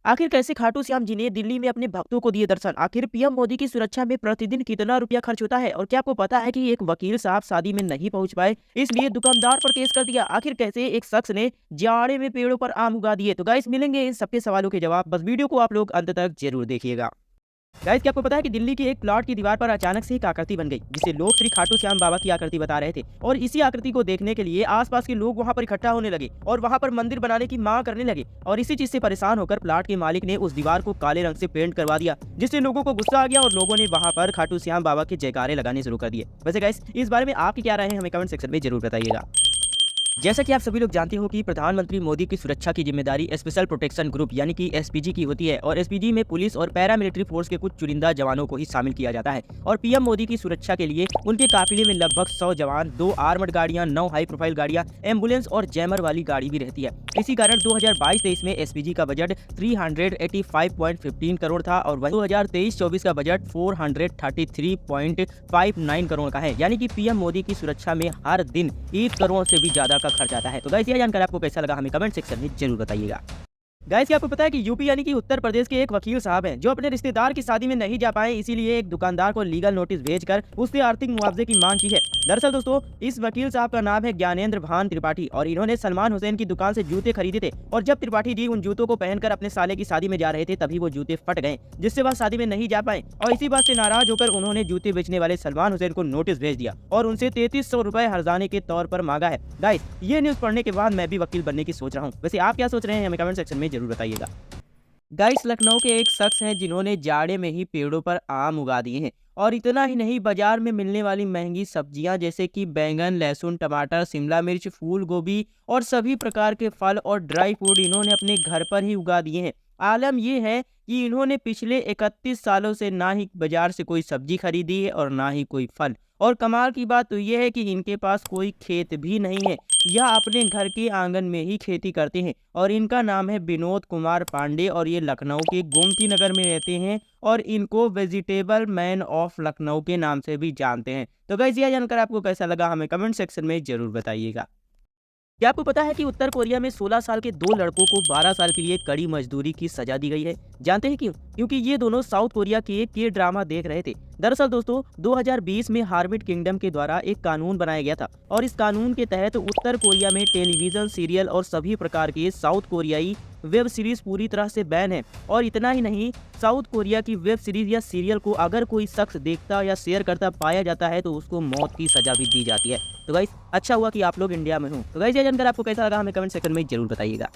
आखिर कैसे खाटू श्याम जी ने दिल्ली में अपने भक्तों को दिए दर्शन? आखिर पीएम मोदी की सुरक्षा में प्रतिदिन कितना रुपया खर्च होता है? और क्या आपको पता है कि एक वकील साहब शादी में नहीं पहुंच पाए, इसलिए दुकानदार पर केस कर दिया? आखिर कैसे एक शख्स ने जाड़े में पेड़ों पर आम उगा दिए? तो गाइस मिलेंगे इन सबके सवालों के जवाब, बस वीडियो को आप लोग अंत तक जरूर देखिएगा। गाइस क्या आपको पता है कि दिल्ली के एक प्लॉट की दीवार पर अचानक से एक आकृति बन गई, जिसे लोग श्री खाटू श्याम बाबा की आकृति बता रहे थे। और इसी आकृति को देखने के लिए आसपास के लोग वहां पर इकट्ठा होने लगे और वहां पर मंदिर बनाने की मांग करने लगे। और इसी चीज से परेशान होकर प्लॉट के मालिक ने उस दीवार को काले रंग से पेंट करवा दिया, जिससे लोगों को गुस्सा आ गया और लोगों ने वहां पर खाटू श्याम बाबा के जयकारे लगाने शुरू कर दिए। वैसे गाइस इस बारे में आपकी क्या राय है, हमें कमेंट सेक्शन में जरूर बताइएगा। जैसा कि आप सभी लोग जानते हो कि प्रधानमंत्री मोदी की सुरक्षा की जिम्मेदारी स्पेशल प्रोटेक्शन ग्रुप यानी कि एसपीजी की होती है। और एसपीजी में पुलिस और पैरामिलिट्री फोर्स के कुछ चुनिंदा जवानों को ही शामिल किया जाता है। और पीएम मोदी की सुरक्षा के लिए उनके काफिले में लगभग 100 जवान, 2 आर्मड गाड़ियां, 9 हाई प्रोफाइल गाड़ियां, एम्बुलेंस और जैमर वाली गाड़ी भी रहती है। इसी कारण 2022-23 में एसपीजी का बजट 385.15 करोड़ था और वही 2023-24 का बजट 433.59 करोड़ का है। यानी कि पीएम मोदी की सुरक्षा में हर दिन 1 करोड़ से भी ज्यादा का खर्च आता है। तो गाइस ये जानकर आपको कैसा लगा, हमें कमेंट सेक्शन में जरूर बताइएगा। गाइस क्या आपको पता है कि यूपी यानी कि उत्तर प्रदेश के एक वकील साहब हैं जो अपने रिश्तेदार की शादी में नहीं जा पाए, इसीलिए एक दुकानदार को लीगल नोटिस भेजकर उससे आर्थिक मुआवजे की मांग की है। दरअसल दोस्तों इस वकील साहब का नाम है ज्ञानेंद्र भान त्रिपाठी और इन्होंने सलमान हुसैन की दुकान से जूते खरीदे थे। और जब त्रिपाठी जी उन जूतों को पहनकर अपने साले की शादी में जा रहे थे तभी वो जूते फट गए, जिससे वह शादी में नहीं जा पाए। और इसी बात से नाराज होकर उन्होंने जूते बेचने वाले सलमान हुसैन को नोटिस भेज दिया और उनसे 3300 रुपए हर्जाने के तौर पर मांगा है। गाइस ये न्यूज पढ़ने के बाद मैं भी वकील बनने की सोच रहा हूँ। वैसे आप क्या सोच रहे हैं, हमें कमेंट सेक्शन में जरूर बताइएगा। गाइस लखनऊ के एक शख्स हैं जिन्होंने जाड़े में ही पेड़ों पर आम उगा दिए हैं। और इतना ही नहीं, बाजार में मिलने वाली महंगी सब्जियां जैसे कि बैंगन, लहसुन, टमाटर, शिमला मिर्च, फूल गोभी और सभी प्रकार के फल और ड्राई फ्रूट इन्होंने अपने घर पर ही उगा दिए हैं। आलम यह है कि इन्होंने पिछले 31 सालों से ना ही बाजार से कोई सब्जी खरीदी है और ना ही कोई फल। और कमाल की बात तो यह है कि इनके पास कोई खेत भी नहीं है, यह अपने घर के आंगन में ही खेती करते हैं। और इनका नाम है विनोद कुमार पांडे और ये लखनऊ के गोमती नगर में रहते हैं और इनको वेजिटेबल मैन ऑफ लखनऊ के नाम से भी जानते हैं। तो गाइस यह जानकर आपको कैसा लगा, हमें कमेंट सेक्शन में जरूर बताइएगा। क्या आपको पता है कि उत्तर कोरिया में 16 साल के 2 लड़कों को 12 साल के लिए कड़ी मजदूरी की सजा दी गई है? जानते हैं क्यों? क्योंकि ये दोनों साउथ कोरिया के के ड्रामा देख रहे थे। दरअसल दोस्तों 2020 में हार्मिट किंगडम के द्वारा एक कानून बनाया गया था और इस कानून के तहत उत्तर कोरिया में टेलीविजन, सीरियल और सभी प्रकार के साउथ कोरियाई वेब सीरीज पूरी तरह से बैन है। और इतना ही नहीं, साउथ कोरिया की वेब सीरीज या सीरियल को अगर कोई शख्स देखता या शेयर करता पाया जाता है तो उसको मौत की सजा भी दी जाती है। तो गाइस अच्छा हुआ कि आप लोग इंडिया में हो। तो गाइस ये जानकर आपको कैसा लगा, हमें कमेंट सेक्शन में जरूर बताइएगा।